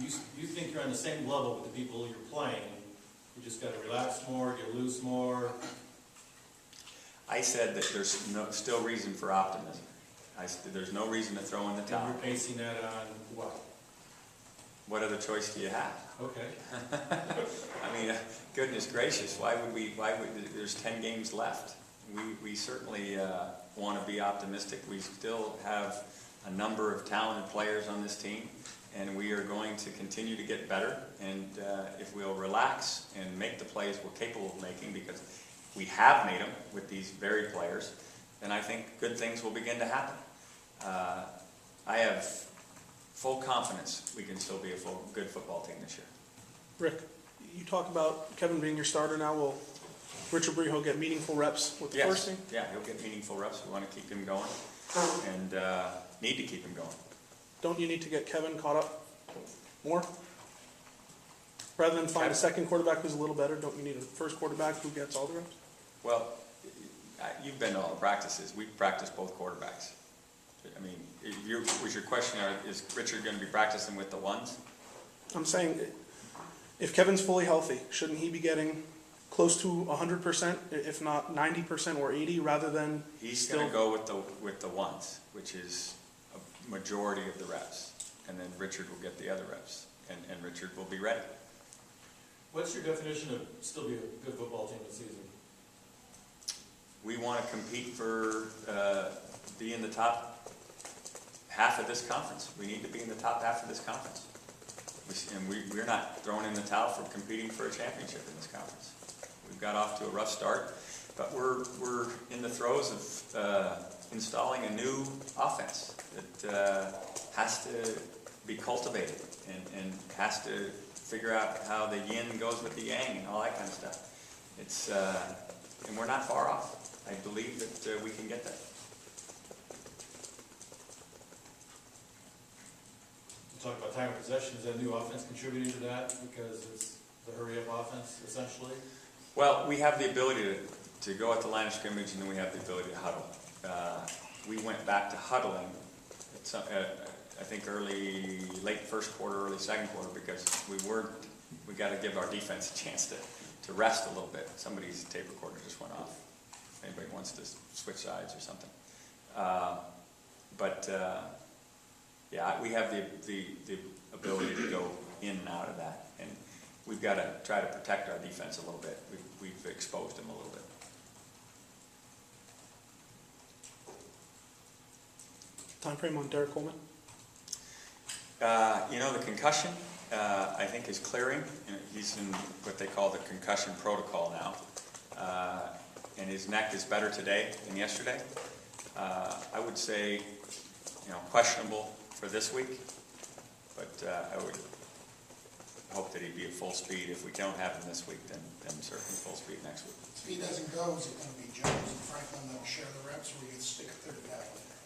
you think you're on the same level with the people you're playing. You just got to relax more, get loose more. I said that there's still reason for optimism. There's no reason to throw in the And towel. you're basing that on what? What other choice do you have? Okay. I mean, goodness gracious, why would, there's 10 games left. We certainly want to be optimistic. We still have a number of talented players on this team, and we are going to continue to get better. And if we'll relax and make the plays we're capable of making, because we have made them with these very players, then I think good things will begin to happen. I have full confidence we can still be a good football team this year. Rick, you talk about Kevin being your starter now. Will Richard Breho get meaningful reps with the first team? Yeah, he'll get meaningful reps. We want to keep him going, and need to keep him going. Don't you need to get Kevin caught up more? Rather than find a second quarterback who's a little better, don't you need a first quarterback who gets all the reps? Well, you've been to all the practices. We've practiced both quarterbacks. I mean, was your question, is Richard going to be practicing with the ones? I'm saying, if Kevin's fully healthy, shouldn't he be getting close to 100%, if not 90% or 80%, rather than He's going to go with the ones, which is a majority of the reps, and then Richard will get the other reps, and Richard will be ready. What's your definition of still be a good football team this season? We want to compete for be in the top half of this conference. We need to be in the top half of this conference. We're not throwing in the towel for competing for a championship in this conference. We've got off to a rough start, but we're in the throes of installing a new offense that has to be cultivated and has to figure out how the yin goes with the yang and all that kind of stuff. It's and we're not far off. I believe that we can get there. You talk about time of possession. Is that new offense contributing to that because it's the hurry-up offense, essentially? Well, we have the ability to go at the line of scrimmage, and then we have the ability to huddle. We went back to huddling, I think late first quarter, early second quarter, because we got to give our defense a chance to rest a little bit. Somebody's tape recorder just went off. If anybody wants to switch sides or something. Yeah, we have the ability to go in and out of that, and we've got to try to protect our defense a little bit. We've exposed them a little bit. time frame on Derek Coleman? The concussion, I think, is clearing. He's in what they call the concussion protocol now. And his neck is better today than yesterday. I would say, questionable for this week, but I would hope that he'd be at full speed. If we don't have him this week, then certainly full speed next week. If he doesn't go, is it going to be Jones and Franklin that will share the reps, or we get stick a third guy in there?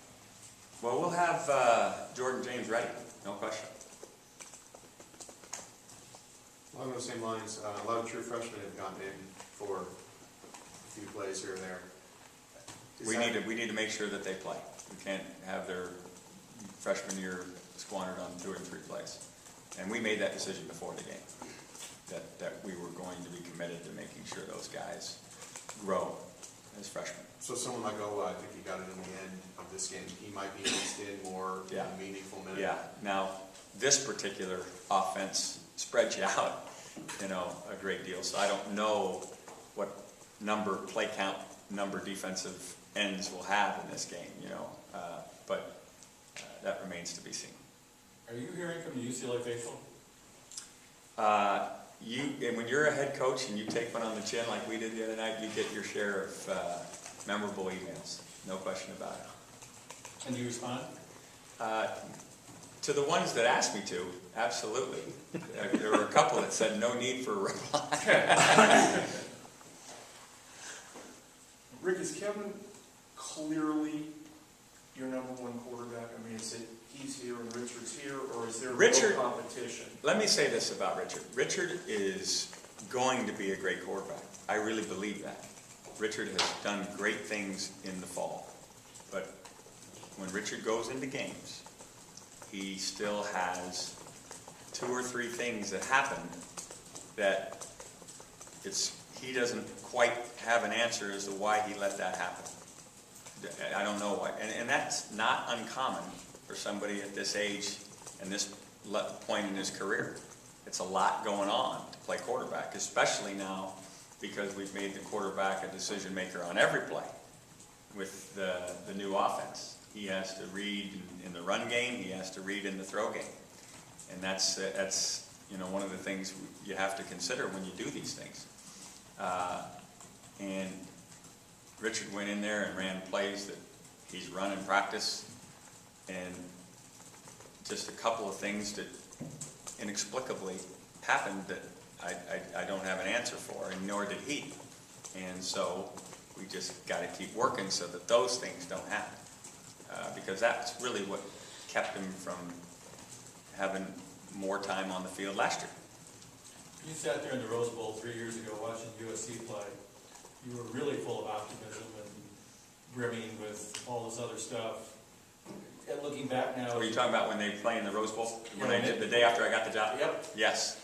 Well, we'll have Jordan James ready, no question. Along those same lines, a lot of true freshmen have gotten in for a few plays here and there. We need to make sure that they play. We can't have their freshman year squandered on 2 or 3 plays. And we made that decision before the game, that we were going to be committed to making sure those guys grow as freshmen. So someone like Ola, I think he got it in the end of this game. He might be mixed in more in a meaningful minute. Yeah. Now, this particular offense spreads you out, a great deal. So I don't know what play count number defensive ends will have in this game, but that remains to be seen. Are you hearing from the UCLA faithful? And when you're a head coach and you take one on the chin like we did the other night, you get your share of memorable emails, no question about it. And you respond? To the ones that asked me to, absolutely. There were a couple that said no need for a reply. Rick, is Kevin clearly your #1 quarterback? I mean, is it he's here and Richard's here, or is there real competition? Let me say this about Richard. Richard is going to be a great quarterback. I really believe that. Richard has done great things in the fall. But when Richard goes into games, he still has 2 or 3 things that happened that he doesn't quite have an answer as to why he let that happen. I don't know why, and that's not uncommon for somebody at this age and this point in his career. It's a lot going on to play quarterback, especially now because we've made the quarterback a decision maker on every play with the new offense. He has to read in the run game, he has to read in the throw game. And that's one of the things you have to consider when you do these things. And Richard went in there and ran plays that he's run in practice, and just a couple of things that inexplicably happened that I don't have an answer for, and nor did he. And so we just got to keep working so that those things don't happen, because that's really what kept him from having more time on the field last year. You sat there in the Rose Bowl 3 years ago watching USC play. You were really full of optimism and brimming with all this other stuff. And looking back now... Are you talking about when they play in the Rose Bowl? When Yeah, they did the day after I got the job? Yep. Yes.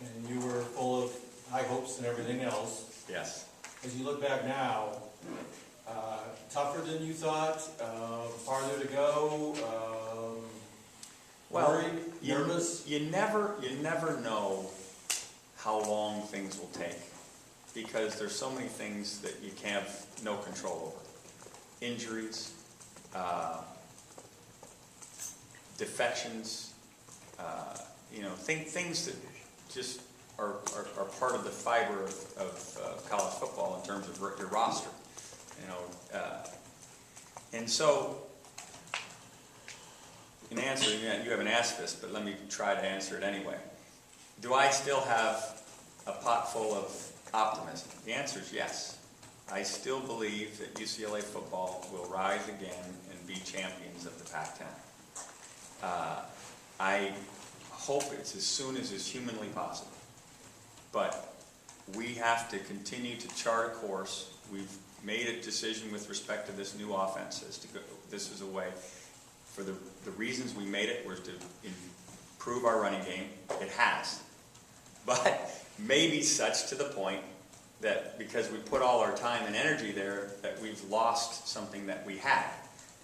And you were full of high hopes and everything else. Yes. As you look back now, tougher than you thought, farther to go, worried, nervous? You never know how long things will take, because there's so many things that you can have no control over. Injuries, defections, things that just are part of the fiber of college football in terms of your roster. And so, in answering that, you haven't asked this, but let me try to answer it anyway. Do I still have a pot full of optimism? The answer is yes. I still believe that UCLA football will rise again and be champions of the Pac-10. I hope it's as soon as is humanly possible. But we have to continue to chart a course. We've made a decision with respect to this new offense as to go, this is a way. For the reasons we made it was to improve our running game. It has. But maybe such to the point that because we put all our time and energy there, that we've lost something that we had.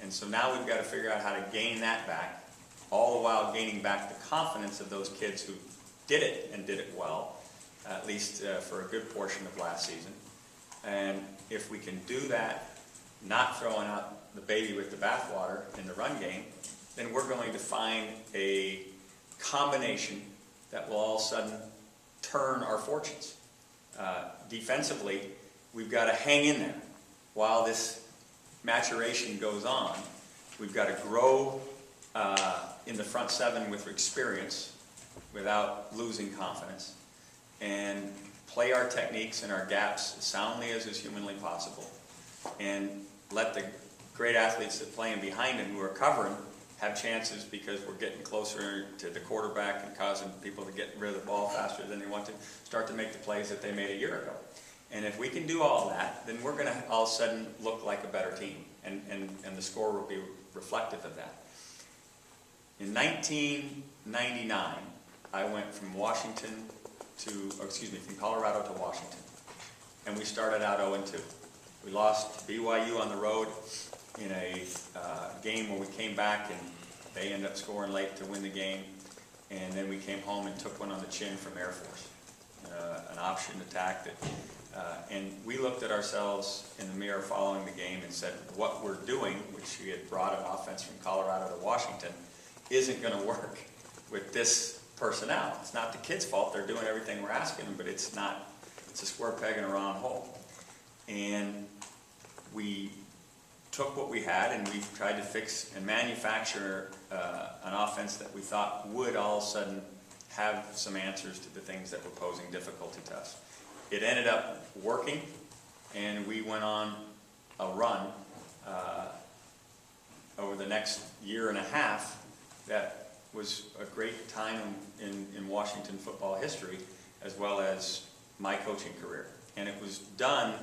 And so now we've got to figure out how to gain that back, all the while gaining back the confidence of those kids who did it and did it well, at least for a good portion of last season. And if we can do that, not throwing out the baby with the bathwater in the run game, then we're going to find a combination that will all of a sudden turn our fortunes. Defensively, we've got to hang in there while this maturation goes on. We've got to grow in the front seven with experience without losing confidence, and play our techniques and our gaps as soundly as is humanly possible, and let the great athletes that play in behind him who are covering have chances, because we're getting closer to the quarterback and causing people to get rid of the ball faster than they want to, start to make the plays that they made a year ago. And if we can do all that, then we're going to all of a sudden look like a better team, and the score will be reflective of that. In 1999, I went from from Colorado to Washington, and we started out 0-2. We lost BYU on the road in a game where we came back and they ended up scoring late to win the game, and then we came home and took one on the chin from Air Force, an option attack and we looked at ourselves in the mirror following the game and said, what we're doing, which we had brought an offense from Colorado to Washington, isn't going to work with this personnel. It's not the kids' fault. They're doing everything we're asking them, but it's a square peg in a round hole. And we took what we had and we tried to fix and manufacture an offense that we thought would all of a sudden have some answers to the things that were posing difficulty to us. It ended up working, and we went on a run over the next year and a half that was a great time in Washington football history, as well as my coaching career. And it was done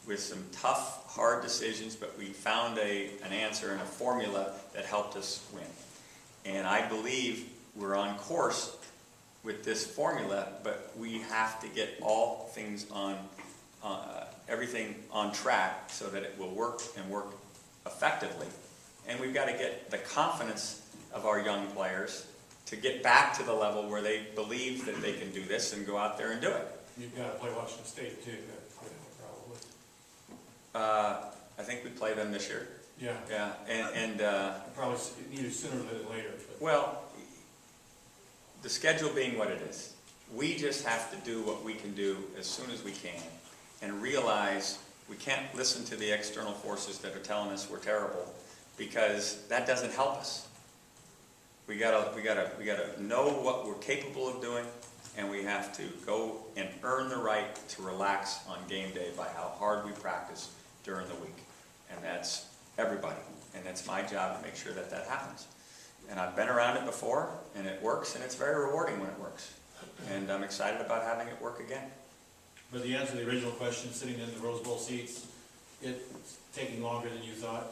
with some tough, hard decisions, but we found an answer and a formula that helped us win. And I believe we're on course with this formula, but we have to get all things everything on track so that it will work and work effectively. And we've got to get the confidence of our young players to get back to the level where they believe that they can do this and go out there and do it. You've got to play Washington State too, probably. I think we play them this year. Yeah, Yeah, and probably either sooner than later. But well, the schedule being what it is, we just have to do what we can do as soon as we can and realize we can't listen to the external forces that are telling us we're terrible, because that doesn't help us. We gotta know what we're capable of doing, and we have to go and earn the right to relax on game day by how hard we practice during the week. And that's everybody, and that's my job to make sure that that happens. And I've been around it before, and it works, and it's very rewarding when it works. And I'm excited about having it work again. But the answer to the original question, sitting in the Rose Bowl seats, it's taking longer than you thought?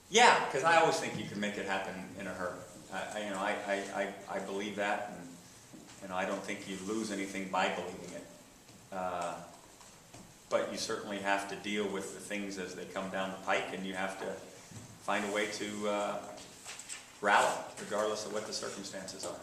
Yeah, because I always think you can make it happen in a hurry. I believe that, and I don't think you lose anything by believing it. But you certainly have to deal with the things as they come down the pike, and you have to find a way to rally, regardless of what the circumstances are.